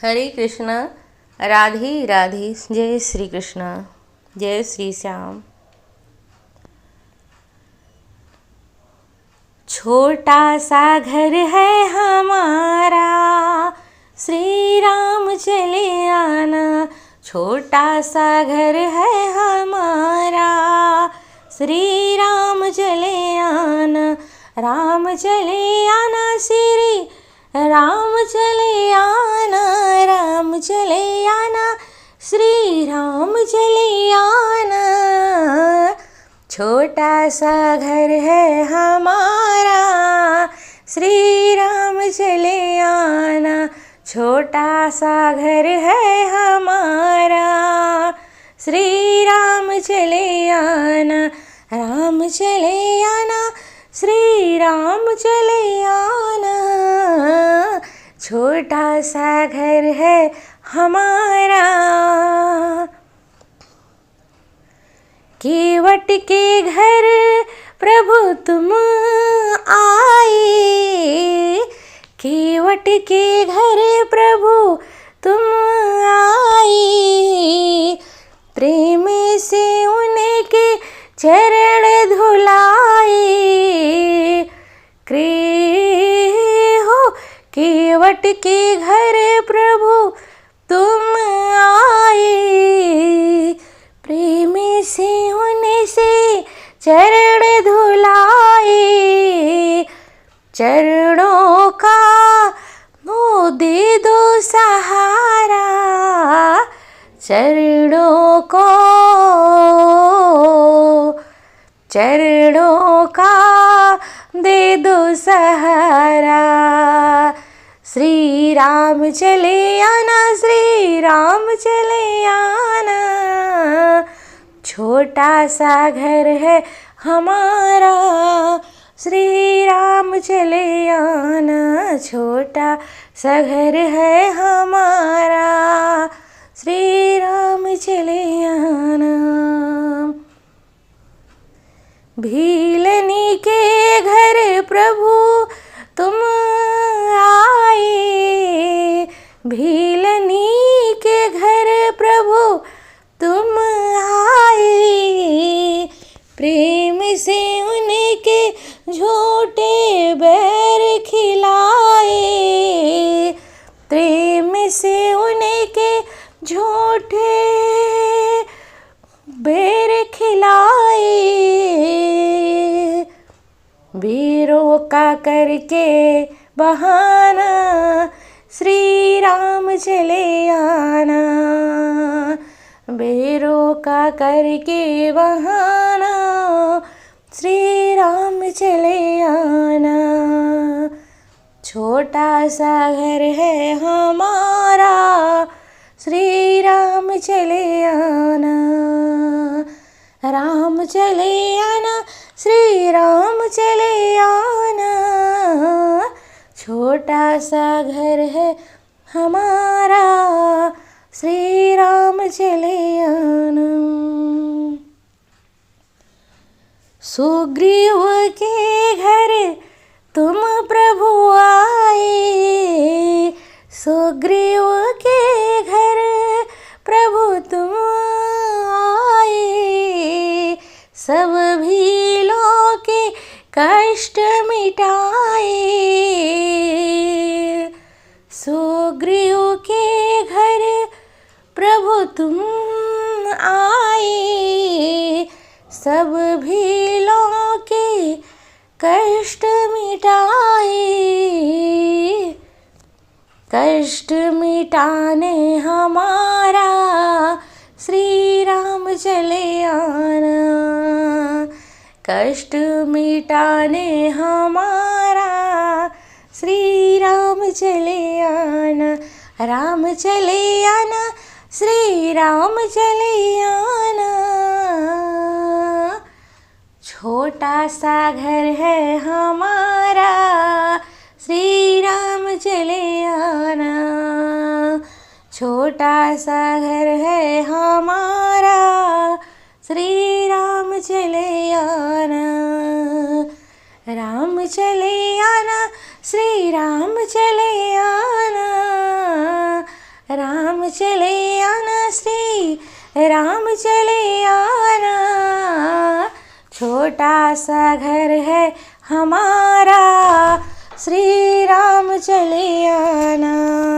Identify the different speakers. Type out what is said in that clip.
Speaker 1: हरे कृष्णा। राधे राधे। जय श्री कृष्णा। जय श्री श्याम। छोटा सा घर है हमारा, श्री राम चले आना। छोटा सा घर है हमारा, श्री राम चले आना। राम चले आना, श्री राम चले आना। राम चले आना, श्री राम चले आना। छोटा सा घर है हमारा, श्री राम चले आना। छोटा सा घर है हमारा, श्री राम चले आना। राम चले आना, श्री राम चले आना। छोटा सा घर है हमारा। केवट के घर प्रभु तुम आए, केवट के घर प्रभु तुम आए। प्रेम से उनके चरण धुलाए। केवट के घर प्रभु तुम आए। प्रेम से उनसे चरण धुलाए। चरणों का वो दे दो सहारा। चरणों का दे दो सहारा। श्री राम चले आना, श्री राम चले आना। छोटा सा घर है हमारा, श्री राम चले आना। छोटा सा घर है हमारा, श्री राम चले आना। भीलनी के घर प्रभु तुम आए। भीलनी के घर प्रभु तुम आए। प्रेम से उनके झूठे बैर खिलाए। प्रेम से उनके झूठे बैर खिलाए। वीरों का करके बहाना, श्री राम चले आना। वीरों का करके बहाना, श्री राम चले आना। छोटा सा घर है हमारा, श्री राम चले आना। राम चले आना, श्री राम चले आना। छोटा सा घर है हमारा, श्री राम चले आना। सुग्रीव के घर तुम प्रभु आए। सुग्रीव के घर प्रभु तुम आए। सब भीलों के कष्ट मिटाए। सुग्रीव के घर प्रभु तुम आए। सब भीलों के कष्ट मिटाए। कष्ट मिटाने हमारा, श्री राम चले आना। कष्ट मिटाने हमारा, श्री राम चले आना। राम चले आना, श्री राम चले आना। छोटा सा घर है हमारा, श्री राम चले आना। छोटा सा घर है हमारा, श्री राम चले आना। राम चले आना, श्री राम चले आना। राम चले आना, छोटा सा घर है हमारा, श्री राम चले आना।